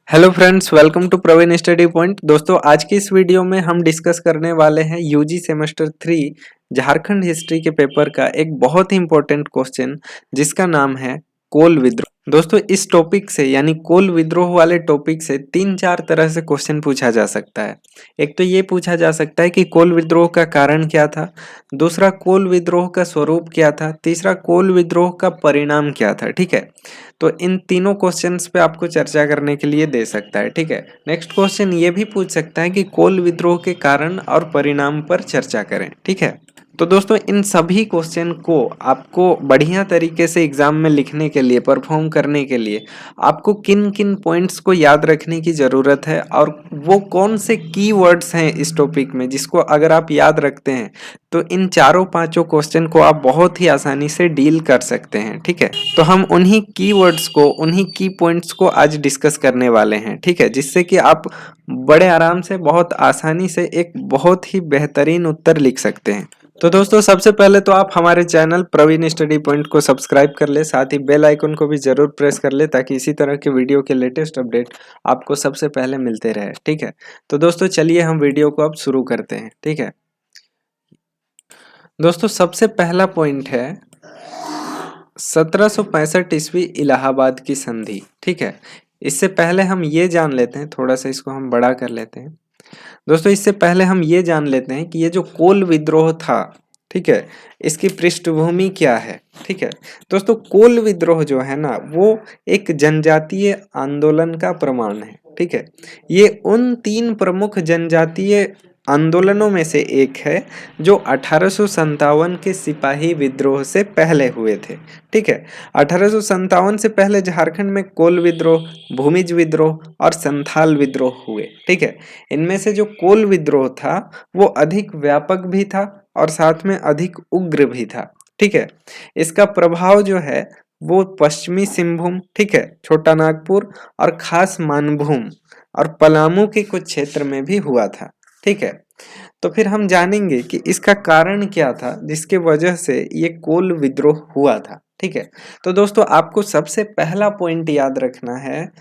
Hello friends, welcome to Praveen study point. दोस्तों, आज की इस वीडियो में हम डिस्कस करने वाले हैं यूजी सेमेस्टर 3 झारखंड हिस्ट्री के पेपर का एक बहुत ही इंपॉर्टेंट क्वेश्चन जिसका नाम है कोल विद्रोह। दोस्तों, इस टॉपिक से यानी कोल विद्रोह वाले टॉपिक से तीन चार तरह से क्वेश्चन पूछा जा सकता है। एक तो ये पूछा जा सकता है कि कोल विद्रोह का कारण क्या था, दूसरा कोल विद्रोह का स्वरूप क्या था, तीसरा कोल विद्रोह का परिणाम क्या था। ठीक है, तो इन तीनों क्वेश्चंस पे आपको चर्चा करने के लिए दे सकता है। ठीक है, नेक्स्ट क्वेश्चन ये भी पूछ सकता है कि कोल विद्रोह के कारण और परिणाम पर चर्चा करें। ठीक है, तो दोस्तों इन सभी क्वेश्चन को आपको बढ़िया तरीके से एग्जाम में लिखने के लिए, परफॉर्म करने के लिए आपको किन किन पॉइंट्स को याद रखने की ज़रूरत है और वो कौन से कीवर्ड्स हैं इस टॉपिक में जिसको अगर आप याद रखते हैं तो इन चारों पांचों क्वेश्चन को आप बहुत ही आसानी से डील कर सकते हैं। ठीक है, तो हम उन्हीं कीवर्ड्स को, उन्हीं की पॉइंट्स को आज डिस्कस करने वाले हैं। ठीक है, जिससे कि आप बड़े आराम से, बहुत आसानी से एक बहुत ही बेहतरीन उत्तर लिख सकते हैं। तो दोस्तों, सबसे पहले तो आप हमारे चैनल प्रवीण स्टडी पॉइंट को सब्सक्राइब कर ले, साथ ही बेल आइकन को भी जरूर प्रेस कर ले ताकि इसी तरह के वीडियो के लेटेस्ट अपडेट आपको सबसे पहले मिलते रहे। ठीक है, तो दोस्तों चलिए हम वीडियो को अब शुरू करते हैं। ठीक है दोस्तों, सबसे पहला पॉइंट है 1765 ईस्वी इलाहाबाद की संधि। ठीक है, इससे पहले हम ये जान लेते हैं, थोड़ा सा इसको हम बड़ा कर लेते हैं। दोस्तों, इससे पहले हम ये जान लेते हैं कि ये जो कोल विद्रोह था, ठीक है, इसकी पृष्ठभूमि क्या है। ठीक है दोस्तों, कोल विद्रोह जो है ना, वो एक जनजातीय आंदोलन का प्रमाण है। ठीक है, ये उन तीन प्रमुख जनजातीय आंदोलनों में से एक है जो 1857 के सिपाही विद्रोह से पहले हुए थे। ठीक है, 1857 से पहले झारखंड में कोल विद्रोह, भूमिज विद्रोह और संथाल विद्रोह हुए। ठीक है, इनमें से जो कोल विद्रोह था वो अधिक व्यापक भी था और साथ में अधिक उग्र भी था। ठीक है, इसका प्रभाव जो है वो पश्चिमी सिंहभूम, ठीक है, छोटा नागपुर और खास मानभूम और पलामू के कुछ क्षेत्र में भी हुआ था। ठीक है, तो फिर हम जानेंगे कि इसका कारण क्या था जिसके वजह से ये कोल विद्रोह हुआ था। ठीक है, तो दोस्तों आपको सबसे पहला पॉइंट याद रखना है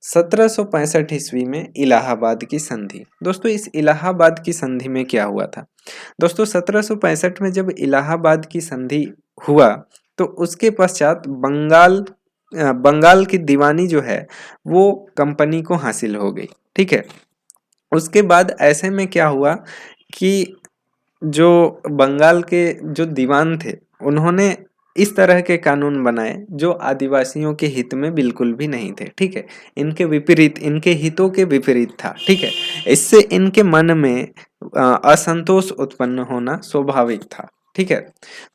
1765 ईस्वी में इलाहाबाद की संधि। दोस्तों, इस इलाहाबाद की संधि में क्या हुआ था? दोस्तों, 1765 में जब इलाहाबाद की संधि हुआ तो उसके पश्चात बंगाल की दीवानी जो है वो कंपनी को हासिल हो गई। ठीक है, उसके बाद ऐसे में क्या हुआ कि जो बंगाल के जो दीवान थे उन्होंने इस तरह के कानून बनाए जो आदिवासियों के हित में बिल्कुल भी नहीं थे। ठीक है, इनके विपरीत, इनके हितों के विपरीत था। ठीक है, इससे इनके मन में असंतोष उत्पन्न होना स्वाभाविक था। ठीक है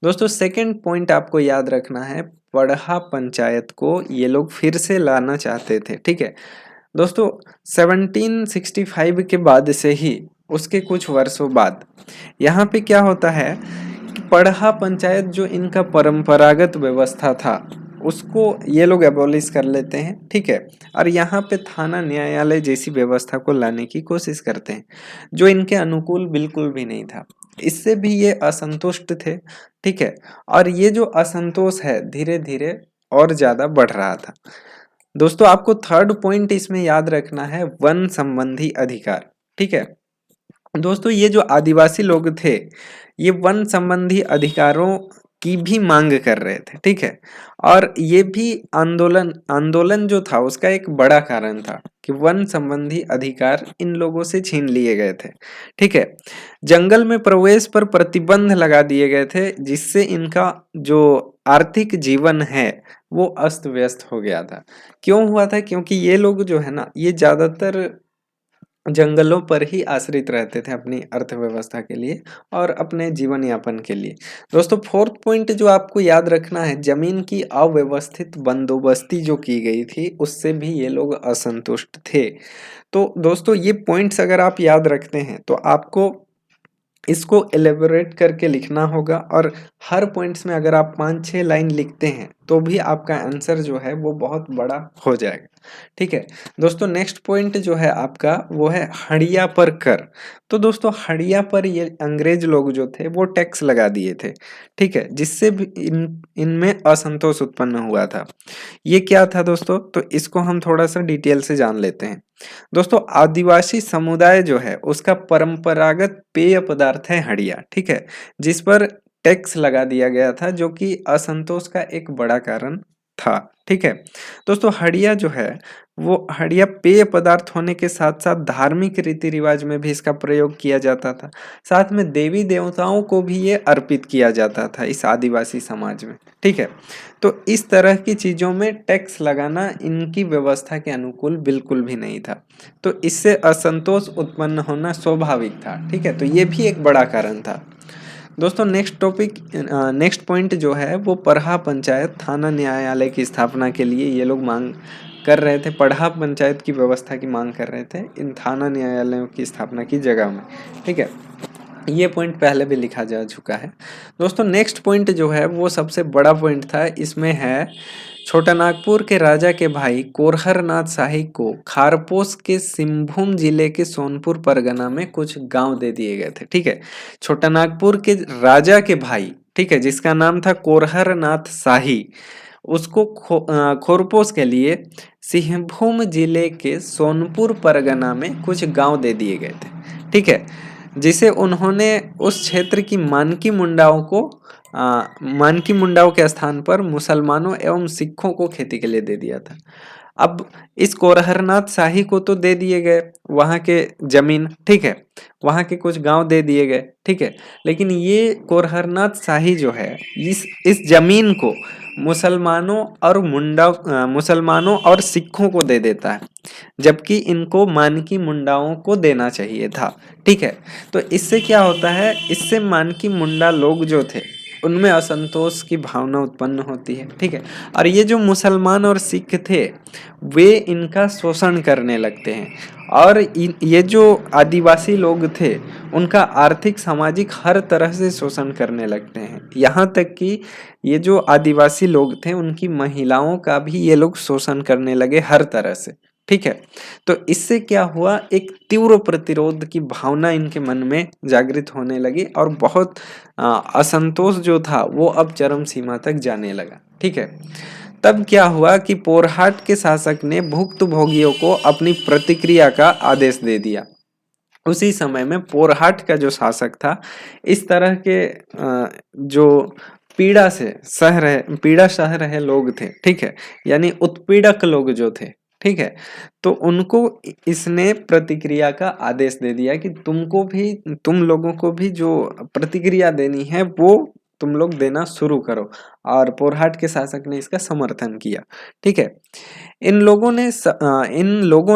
दोस्तों, सेकंड पॉइंट आपको याद रखना है, पढ़ा पंचायत को ये लोग फिर से लाना चाहते थे। ठीक है दोस्तों, 1765 के बाद से ही उसके कुछ वर्षों बाद यहाँ पे क्या होता है कि पढ़ा पंचायत जो इनका परंपरागत व्यवस्था था उसको ये लोग एबॉलिश कर लेते हैं। ठीक है, और यहाँ पे थाना न्यायालय जैसी व्यवस्था को लाने की कोशिश करते हैं जो इनके अनुकूल बिल्कुल भी नहीं था। इससे भी ये असंतुष्ट थे। ठीक है, और ये जो असंतोष है धीरे धीरे और ज्यादा बढ़ रहा था। दोस्तों, आपको थर्ड पॉइंट इसमें याद रखना है वन संबंधी अधिकार। ठीक है दोस्तों, ये जो आदिवासी लोग थे ये वन संबंधी अधिकारों की भी मांग कर रहे थे। ठीक है, और ये भी आंदोलन जो था उसका एक बड़ा कारण था कि वन संबंधी अधिकार इन लोगों से छीन लिए गए थे। ठीक है, जंगल में प्रवेश पर प्रतिबंध लगा दिए गए थे जिससे इनका जो आर्थिक जीवन है वो अस्त व्यस्त हो गया था। क्यों हुआ था? क्योंकि ये लोग जो है ना, ये ज्यादातर जंगलों पर ही आश्रित रहते थे अपनी अर्थव्यवस्था के लिए और अपने जीवन यापन के लिए। दोस्तों, फोर्थ पॉइंट जो आपको याद रखना है, जमीन की अव्यवस्थित बंदोबस्ती जो की गई थी उससे भी ये लोग असंतुष्ट थे। तो दोस्तों, ये पॉइंट्स अगर आप याद रखते हैं तो आपको इसको एलेबोरेट करके लिखना होगा और हर पॉइंट्स में अगर आप 5-6 लाइन लिखते हैं तो भी आपका आंसर जो है वो बहुत बड़ा हो जाएगा। ठीक है दोस्तों, नेक्स्ट पॉइंट जो है आपका वो है हड़िया पर कर। तो दोस्तों हड़िया पर ये अंग्रेज लोग जो थे वो टैक्स लगा दिए थे, ठीक है, जिससे भी इनमें असंतोष उत्पन्न हुआ था। ये क्या था दोस्तों, तो इसको हम थोड़ा सा डिटेल से जान लेते हैं। दोस्तों आदिवासी समुदाय जो है उसका परंपरागत पेय पदार्थ है हड़िया, ठीक है, जिस पर टैक्स लगा दिया गया था, जो कि असंतोष का एक बड़ा कारण था। ठीक है दोस्तों, हड़िया जो है वो हड़िया पेय पदार्थ होने के साथ साथ धार्मिक रीति रिवाज में भी इसका प्रयोग किया जाता था। साथ में देवी देवताओं को भी ये अर्पित किया जाता था इस आदिवासी समाज में। ठीक है, तो इस तरह की चीजों में टैक्स लगाना इनकी व्यवस्था के अनुकूल बिल्कुल भी नहीं था, तो इससे असंतोष उत्पन्न होना स्वाभाविक था। ठीक है, तो ये भी एक बड़ा कारण था। दोस्तों नेक्स्ट पॉइंट जो है वो पढ़ा पंचायत थाना न्यायालय की स्थापना के लिए ये लोग मांग कर रहे थे, पढ़ा पंचायत की व्यवस्था की मांग कर रहे थे इन थाना न्यायालयों की स्थापना की जगह में। ठीक है, ये पॉइंट पहले भी लिखा जा चुका है। दोस्तों नेक्स्ट पॉइंट जो है वो सबसे बड़ा पॉइंट था, इसमें है छोटा नागपुर के राजा के भाई कोरहर नाथ शाही को खारपोश के सिंहभूम जिले के सोनपुर परगना में कुछ गांव दे दिए गए थे। ठीक है, छोटा नागपुर के राजा के भाई, ठीक है, जिसका नाम था कोरहर नाथ शाही, उसको खोरपोश के लिए सिंहभूम जिले के सोनपुर परगना में कुछ गांव दे दिए गए थे। ठीक है, जिसे उन्होंने उस क्षेत्र की मानकी मुंडाओं के स्थान पर मुसलमानों एवं सिखों को खेती के लिए दे दिया था। अब इस कोरहरनाथ शाही को तो दे दिए गए वहां के जमीन, ठीक है, वहां के कुछ गांव दे दिए गए, ठीक है, लेकिन ये कोरहरनाथ शाही जो है इस जमीन को मुसलमानों और सिखों को दे देता है, जबकि इनको मानकी मुंडाओं को देना चाहिए था। ठीक है, तो इससे क्या होता है, इससे मानकी मुंडा लोग जो थे उनमें असंतोष की भावना उत्पन्न होती है। ठीक है, और ये जो मुसलमान और सिख थे वे इनका शोषण करने लगते हैं, और ये जो आदिवासी लोग थे उनका आर्थिक सामाजिक हर तरह से शोषण करने लगते हैं। यहाँ तक कि ये जो आदिवासी लोग थे उनकी महिलाओं का भी ये लोग शोषण करने लगे हर तरह से। ठीक है, तो इससे क्या हुआ, एक तीव्र प्रतिरोध की भावना इनके मन में जागृत होने लगी और बहुत असंतोष जो था वो अब चरम सीमा तक जाने लगा। ठीक है, तब क्या हुआ कि पोरहाट के शासक ने भुक्तभोगियों को अपनी प्रतिक्रिया का आदेश दे दिया। उसी समय में पोरहाट का जो शासक था इस तरह के जो पीड़ा सह रहे लोग थे, ठीक है, यानी उत्पीड़क लोग जो थे, ठीक है, तो उनको इसने प्रतिक्रिया का आदेश दे दिया कि तुम लोगों को भी जो प्रतिक्रिया देनी है वो तुम लोग देना शुरू करो, और पोरहाट के शासक ने इसका समर्थन किया। ठीक है, इन लोगों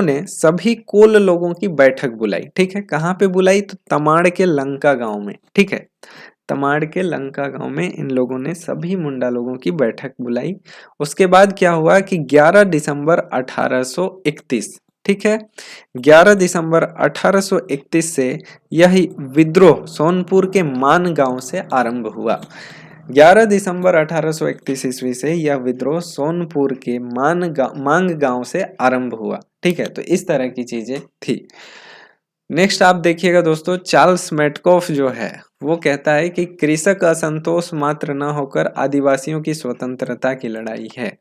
ने सभी कोल लोगों की बैठक बुलाई। ठीक है, कहाँ पे बुलाई, तो तमाड़ के लंका गांव में। ठीक है, तमाड़ के लंका गांव में इन लोगों ने सभी मुंडा लोगों की बैठक बुलाई। उसके बाद क्या हुआ कि 11 दिसंबर 1831, ठीक है, 11 दिसंबर 1831 से यह विद्रोह सोनपुर के मान गांव से आरंभ हुआ। 11 दिसंबर 1831 ईस्वी से यह विद्रोह सोनपुर के मांग गांव से आरंभ हुआ। ठीक है, तो इस तरह की चीजें थी। नेक्स्ट आप देखिएगा दोस्तों, चार्ल्स मेटकॉफ जो है वो कहता है कि कृषक असंतोष मात्र न होकर आदिवासियों की स्वतंत्रता की लड़ाई है।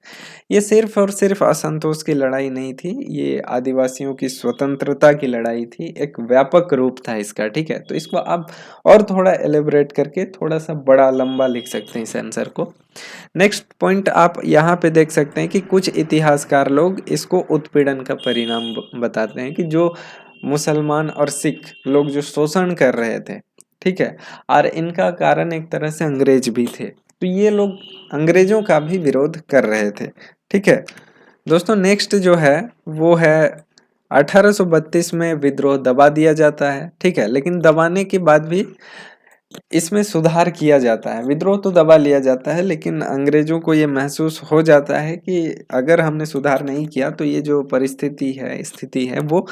ये सिर्फ और सिर्फ असंतोष की लड़ाई नहीं थी, ये आदिवासियों की स्वतंत्रता की लड़ाई थी, एक व्यापक रूप था इसका। ठीक है, तो इसको आप और थोड़ा एलिब्रेट करके थोड़ा सा बड़ा लंबा लिख सकते हैं इस आंसर को। नेक्स्ट पॉइंट आप यहाँ पे देख सकते हैं कि कुछ इतिहासकार लोग इसको उत्पीड़न का परिणाम बताते हैं, कि जो मुसलमान और सिख लोग जो शोषण कर रहे थे, ठीक है, और इनका कारण एक तरह से अंग्रेज भी थे, तो ये लोग अंग्रेजों का भी विरोध कर रहे थे। ठीक है दोस्तों, नेक्स्ट जो है वो है 1832 में विद्रोह दबा दिया जाता है। ठीक है, लेकिन दबाने के बाद भी इसमें सुधार किया जाता है। विद्रोह तो दबा लिया जाता है, लेकिन अंग्रेजों को ये महसूस हो जाता है कि अगर हमने सुधार नहीं किया तो ये जो परिस्थिति है, स्थिति है, वो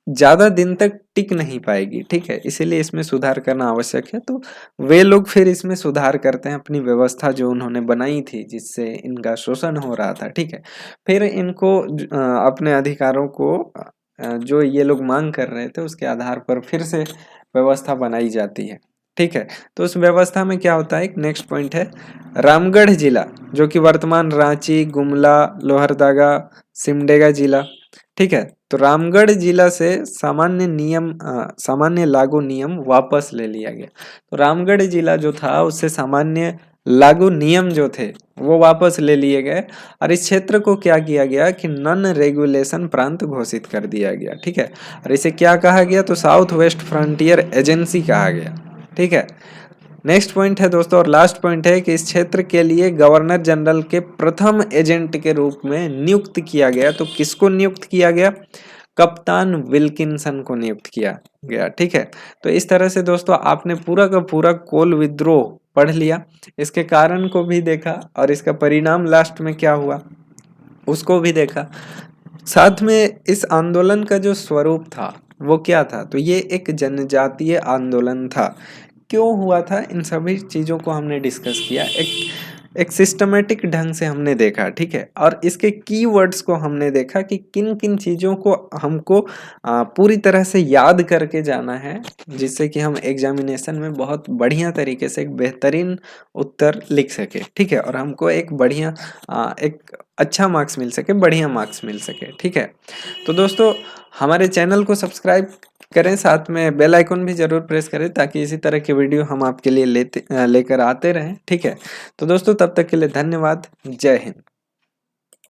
ज़्यादा दिन तक टिक नहीं पाएगी, ठीक है? इसीलिए इसमें सुधार करना आवश्यक है। तो वे लोग फिर इसमें सुधार करते हैं, अपनी व्यवस्था जो उन्होंने बनाई थी जिससे इनका शोषण हो रहा था, ठीक है? फिर इनको अपने अधिकारों को जो ये लोग मांग कर रहे थे उसके आधार पर फिर से व्यवस्था बनाई जाती है, ठीक है? तो उस व्यवस्था में क्या होता है, एक नेक्स्ट पॉइंट है रामगढ़ जिला, जो कि वर्तमान रांची, गुमला, लोहरदगा, सिमडेगा जिला, ठीक है? तो रामगढ़ जिला से सामान्य लागू नियम वापस ले लिया गया। तो रामगढ़ जिला जो था उससे सामान्य लागू नियम जो थे वो वापस ले लिए गए, और इस क्षेत्र को क्या किया गया कि नॉन रेगुलेशन प्रांत घोषित कर दिया गया, ठीक है? और इसे क्या कहा गया, तो साउथ वेस्ट फ्रंटियर एजेंसी कहा गया, ठीक है? नेक्स्ट पॉइंट है दोस्तों, और लास्ट पॉइंट है कि इस क्षेत्र के लिए गवर्नर जनरल के प्रथम एजेंट के रूप में नियुक्त किया गया। तो किसको नियुक्त किया गया? कप्तान विल्किंसन को नियुक्त किया गया, ठीक है? तो इस तरह से दोस्तों आपने पूरा का पूरा कोल विद्रोह पढ़ लिया, इसके कारण को भी देखा और इसका परिणाम लास्ट में क्या हुआ उसको भी देखा। साथ में इस आंदोलन का जो स्वरूप था वो क्या था, तो ये एक जनजातीय आंदोलन था। क्यों हुआ था, इन सभी चीज़ों को हमने डिस्कस किया, एक सिस्टमेटिक ढंग से हमने देखा, ठीक है? और इसके कीवर्ड्स को हमने देखा कि किन किन चीज़ों को हमको पूरी तरह से याद करके जाना है, जिससे कि हम एग्जामिनेशन में बहुत बढ़िया तरीके से एक बेहतरीन उत्तर लिख सके, ठीक है? और हमको एक बढ़िया एक अच्छा मार्क्स मिल सके, बढ़िया मार्क्स मिल सके, ठीक है? तो दोस्तों हमारे चैनल को सब्सक्राइब करें, साथ में बेल आइकन भी जरूर प्रेस करें ताकि इसी तरह की वीडियो हम आपके लिए लेकर आते रहें, ठीक है? तो दोस्तों तब तक के लिए धन्यवाद। जय हिंद।